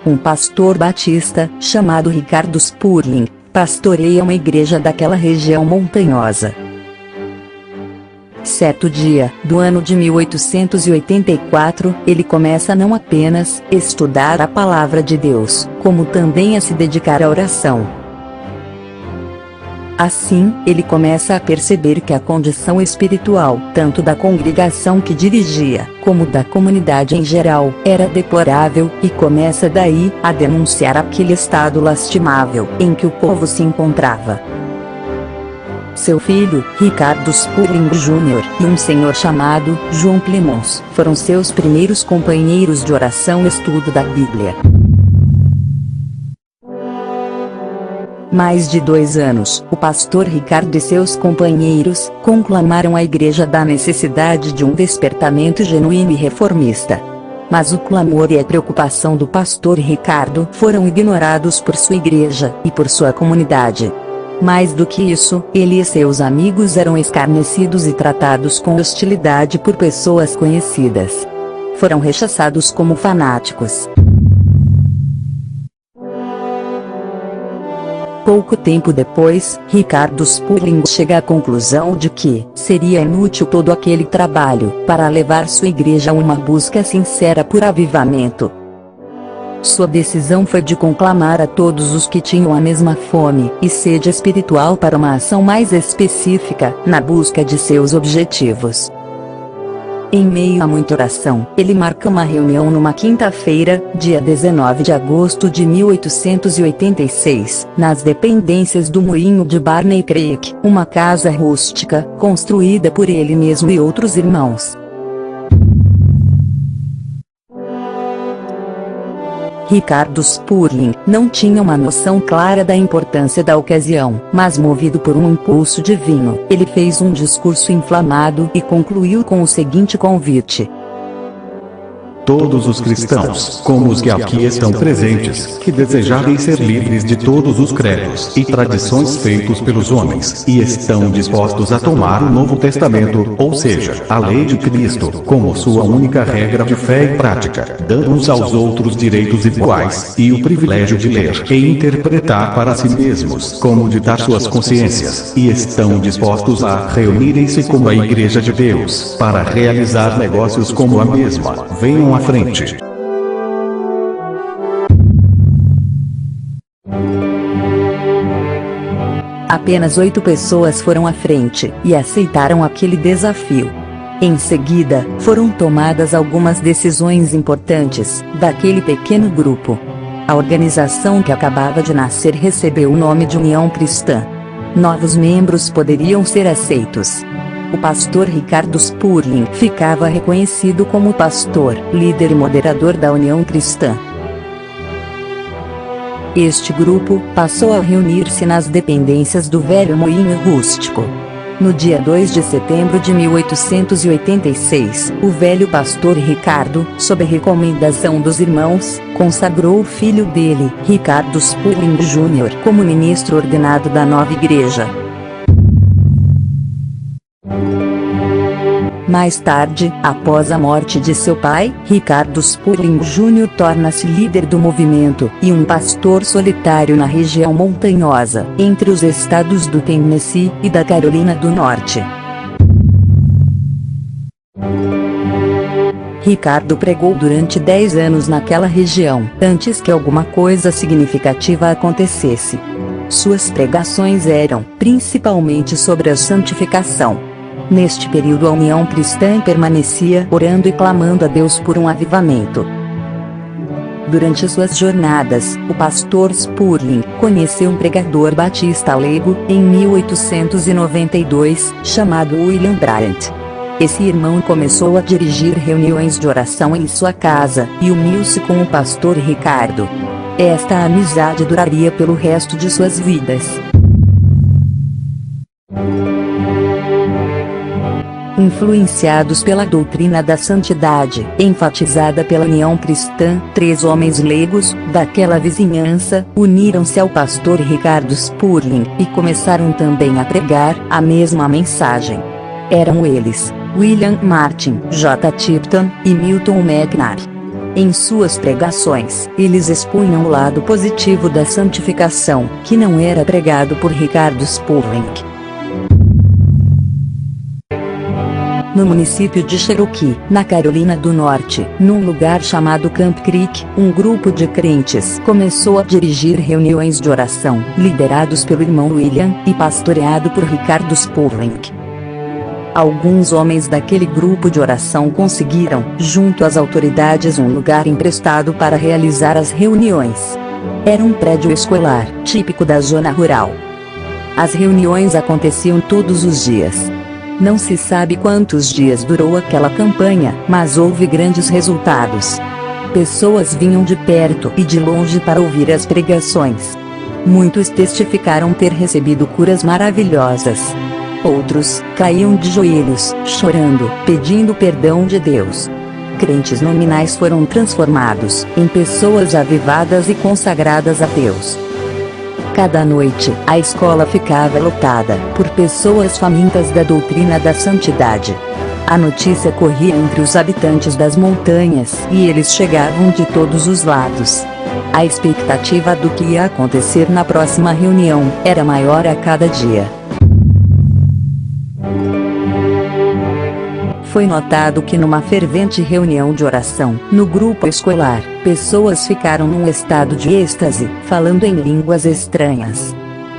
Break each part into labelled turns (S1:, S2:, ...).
S1: Um pastor batista, chamado Ricardo Spurling, pastoreia uma igreja daquela região montanhosa. Certo dia, do ano de 1884, ele começa a não apenas estudar a palavra de Deus, como também a se dedicar à oração. Assim, ele começa a perceber que a condição espiritual, tanto da congregação que dirigia, como da comunidade em geral, era deplorável, e começa daí a denunciar aquele estado lastimável em que o povo se encontrava. Seu filho, Ricardo Spurling Jr., e um senhor chamado João Clemons, foram seus primeiros companheiros de oração e estudo da Bíblia. Mais de 2 anos, o pastor Ricardo e seus companheiros conclamaram a igreja da necessidade de um despertamento genuíno e reformista. Mas o clamor e a preocupação do pastor Ricardo foram ignorados por sua igreja e por sua comunidade. Mais do que isso, ele e seus amigos eram escarnecidos e tratados com hostilidade por pessoas conhecidas. Foram rechaçados como fanáticos. Pouco tempo depois, Ricardo Spurling chega à conclusão de que seria inútil todo aquele trabalho para levar sua igreja a uma busca sincera por avivamento. Sua decisão foi de conclamar a todos os que tinham a mesma fome e sede espiritual para uma ação mais específica, na busca de seus objetivos. Em meio a muita oração, ele marca uma reunião numa quinta-feira, dia 19 de agosto de 1886, nas dependências do moinho de Barney Creek, uma casa rústica, construída por ele mesmo e outros irmãos. Ricardo Spurling não tinha uma noção clara da importância da ocasião, mas movido por um impulso divino, ele fez um discurso inflamado e concluiu com o seguinte convite:
S2: todos os cristãos, como os que aqui estão presentes, que desejarem ser livres de todos os credos e tradições feitos pelos homens, e estão dispostos a tomar o Novo Testamento, ou seja, a lei de Cristo, como sua única regra de fé e prática, dando uns aos outros direitos iguais, e o privilégio de ler e interpretar para si mesmos, como ditar suas consciências, e estão dispostos a reunirem-se como a Igreja de Deus, para realizar negócios como a mesma, venham à frente.
S1: Apenas 8 pessoas foram à frente e aceitaram aquele desafio. Em seguida, foram tomadas algumas decisões importantes daquele pequeno grupo. A organização que acabava de nascer recebeu o nome de União Cristã. Novos membros poderiam ser aceitos. O pastor Ricardo Spurling ficava reconhecido como pastor, líder e moderador da União Cristã. Este grupo passou a reunir-se nas dependências do velho moinho rústico. No dia 2 de setembro de 1886, o velho pastor Ricardo, sob recomendação dos irmãos, consagrou o filho dele, Ricardo Spurling Jr., como ministro ordenado da nova igreja. Mais tarde, após a morte de seu pai, Ricardo Spurling Jr. torna-se líder do movimento e um pastor solitário na região montanhosa, entre os estados do Tennessee e da Carolina do Norte. Ricardo pregou durante 10 anos naquela região, antes que alguma coisa significativa acontecesse. Suas pregações eram, principalmente, sobre a santificação. Neste período a União Cristã permanecia orando e clamando a Deus por um avivamento. Durante suas jornadas, o pastor Spurling conheceu um pregador batista leigo, em 1892, chamado William Bryant. Esse irmão começou a dirigir reuniões de oração em sua casa, e uniu-se com o pastor Ricardo. Esta amizade duraria pelo resto de suas vidas. Influenciados pela doutrina da santidade, enfatizada pela União Cristã, 3 homens leigos, daquela vizinhança, uniram-se ao pastor Ricardo Spurling, e começaram também a pregar a mesma mensagem. Eram eles, William Martin, J. Tipton, e Milton McNair. Em suas pregações, eles expunham o lado positivo da santificação, que não era pregado por Ricardo Spurling. No município de Cherokee, na Carolina do Norte, num lugar chamado Camp Creek, um grupo de crentes começou a dirigir reuniões de oração, liderados pelo irmão William, e pastoreado por Ricardo Spurling. Alguns homens daquele grupo de oração conseguiram, junto às autoridades, um lugar emprestado para realizar as reuniões. Era um prédio escolar, típico da zona rural. As reuniões aconteciam todos os dias. Não se sabe quantos dias durou aquela campanha, mas houve grandes resultados. Pessoas vinham de perto e de longe para ouvir as pregações. Muitos testificaram ter recebido curas maravilhosas. Outros caíam de joelhos, chorando, pedindo perdão de Deus. Crentes nominais foram transformados em pessoas avivadas e consagradas a Deus. Cada noite, a escola ficava lotada por pessoas famintas da doutrina da santidade. A notícia corria entre os habitantes das montanhas e eles chegavam de todos os lados. A expectativa do que ia acontecer na próxima reunião era maior a cada dia. Foi notado que numa fervente reunião de oração, no grupo escolar, pessoas ficaram num estado de êxtase, falando em línguas estranhas.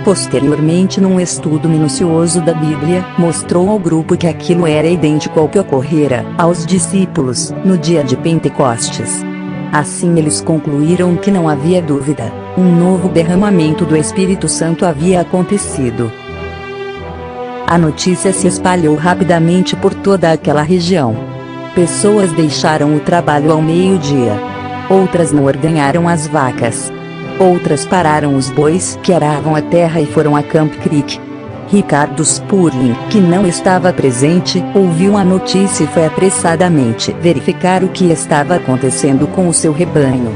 S1: Posteriormente, num estudo minucioso da Bíblia, mostrou ao grupo que aquilo era idêntico ao que ocorrera aos discípulos no dia de Pentecostes. Assim eles concluíram que não havia dúvida, um novo derramamento do Espírito Santo havia acontecido. A notícia se espalhou rapidamente por toda aquela região. Pessoas deixaram o trabalho ao meio-dia. Outras não ordenharam as vacas. Outras pararam os bois que aravam a terra e foram a Camp Creek. Ricardo Spurling, que não estava presente, ouviu a notícia e foi apressadamente verificar o que estava acontecendo com o seu rebanho.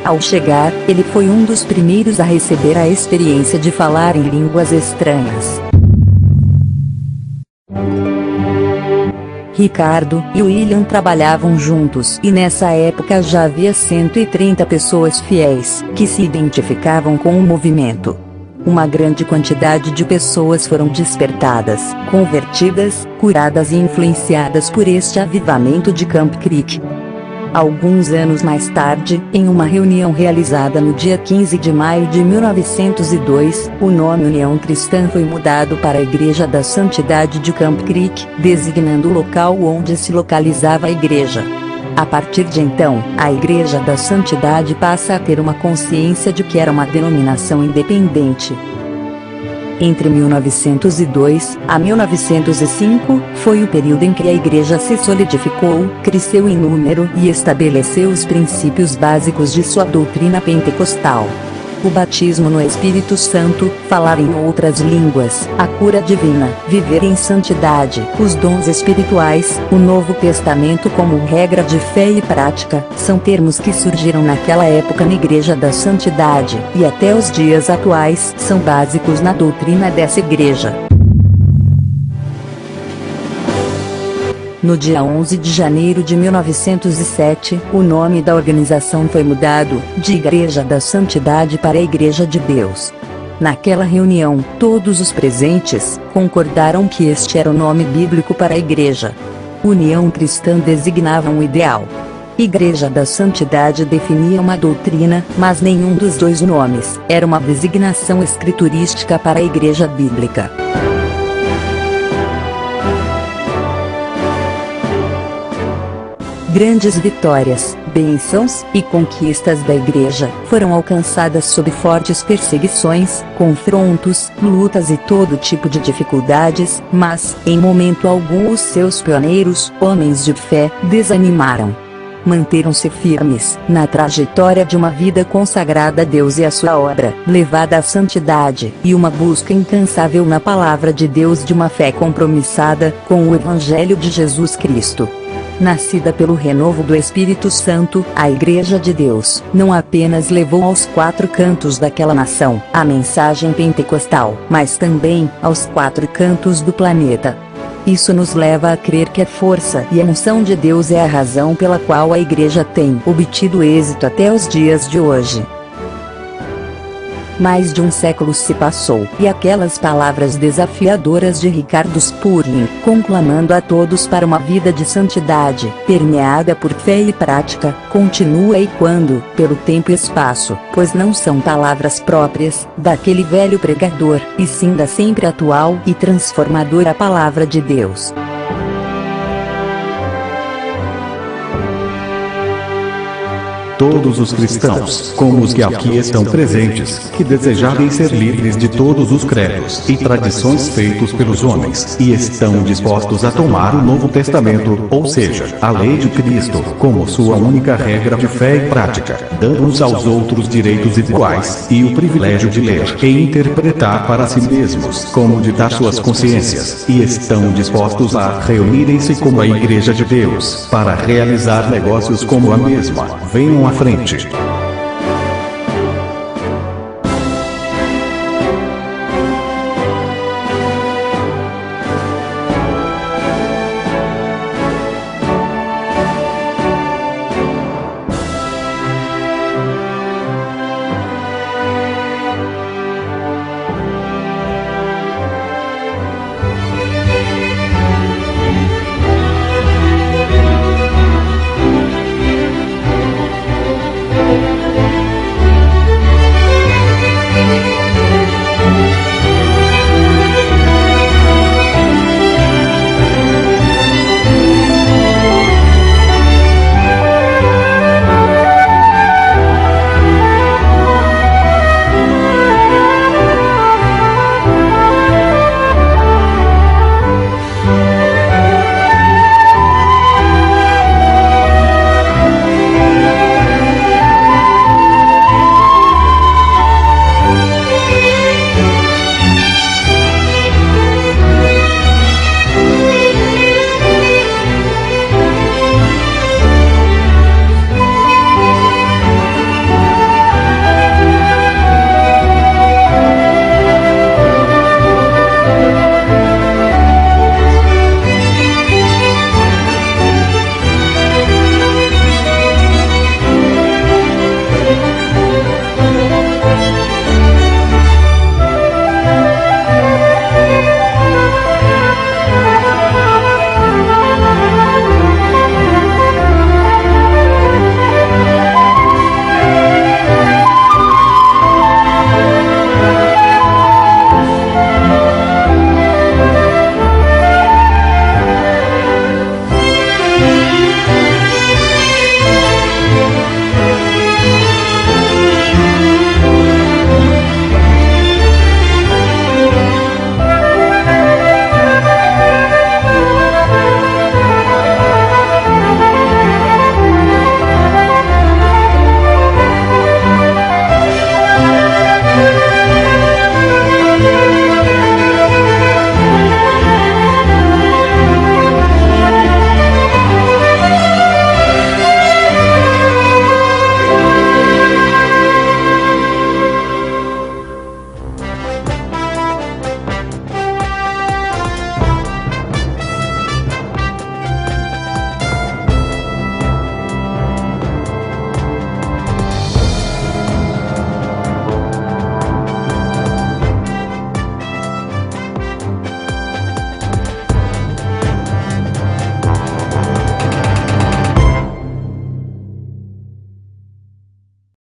S1: Ao chegar, ele foi um dos primeiros a receber a experiência de falar em línguas estranhas. Ricardo e William trabalhavam juntos e nessa época já havia 130 pessoas fiéis que se identificavam com o movimento. Uma grande quantidade de pessoas foram despertadas, convertidas, curadas e influenciadas por este avivamento de Camp Creek. Alguns anos mais tarde, em uma reunião realizada no dia 15 de maio de 1902, o nome União Cristã foi mudado para a Igreja da Santidade de Camp Creek, designando o local onde se localizava a igreja. A partir de então, a Igreja da Santidade passa a ter uma consciência de que era uma denominação independente. Entre 1902 a 1905, foi o período em que a igreja se solidificou, cresceu em número e estabeleceu os princípios básicos de sua doutrina pentecostal. O batismo no Espírito Santo, falar em outras línguas, a cura divina, viver em santidade, os dons espirituais, o Novo Testamento como regra de fé e prática, são termos que surgiram naquela época na Igreja da Santidade, e até os dias atuais são básicos na doutrina dessa igreja. No dia 11 de janeiro de 1907, o nome da organização foi mudado, de Igreja da Santidade para Igreja de Deus. Naquela reunião, todos os presentes concordaram que este era o nome bíblico para a igreja. União Cristã designava um ideal. Igreja da Santidade definia uma doutrina, mas nenhum dos dois nomes era uma designação escriturística para a igreja bíblica. Grandes vitórias, bênçãos e conquistas da igreja foram alcançadas sob fortes perseguições, confrontos, lutas e todo tipo de dificuldades, mas, em momento algum, os seus pioneiros, homens de fé, desanimaram. Manteram-se firmes na trajetória de uma vida consagrada a Deus e à sua obra, levada à santidade, e uma busca incansável na palavra de Deus, de uma fé compromissada com o Evangelho de Jesus Cristo. Nascida pelo renovo do Espírito Santo, a Igreja de Deus não apenas levou aos quatro cantos daquela nação a mensagem pentecostal, mas também aos quatro cantos do planeta. Isso nos leva a crer que a força e a unção de Deus é a razão pela qual a Igreja tem obtido êxito até os dias de hoje. Mais de um século se passou, e aquelas palavras desafiadoras de Ricardo Spurling, conclamando a todos para uma vida de santidade, permeada por fé e prática, continua ecoando, pelo tempo e espaço, pois não são palavras próprias daquele velho pregador, e sim da sempre atual e transformadora Palavra de Deus.
S2: Todos os cristãos, como os que aqui estão presentes, que desejarem ser livres de todos os credos e tradições feitos pelos homens, e estão dispostos a tomar o Novo Testamento, ou seja, a lei de Cristo, como sua única regra de fé e prática, dando uns aos outros direitos iguais, e o privilégio de ler e interpretar para si mesmos, como ditar suas consciências, e estão dispostos a reunirem-se como a Igreja de Deus, para realizar negócios como a mesma, venham à frente.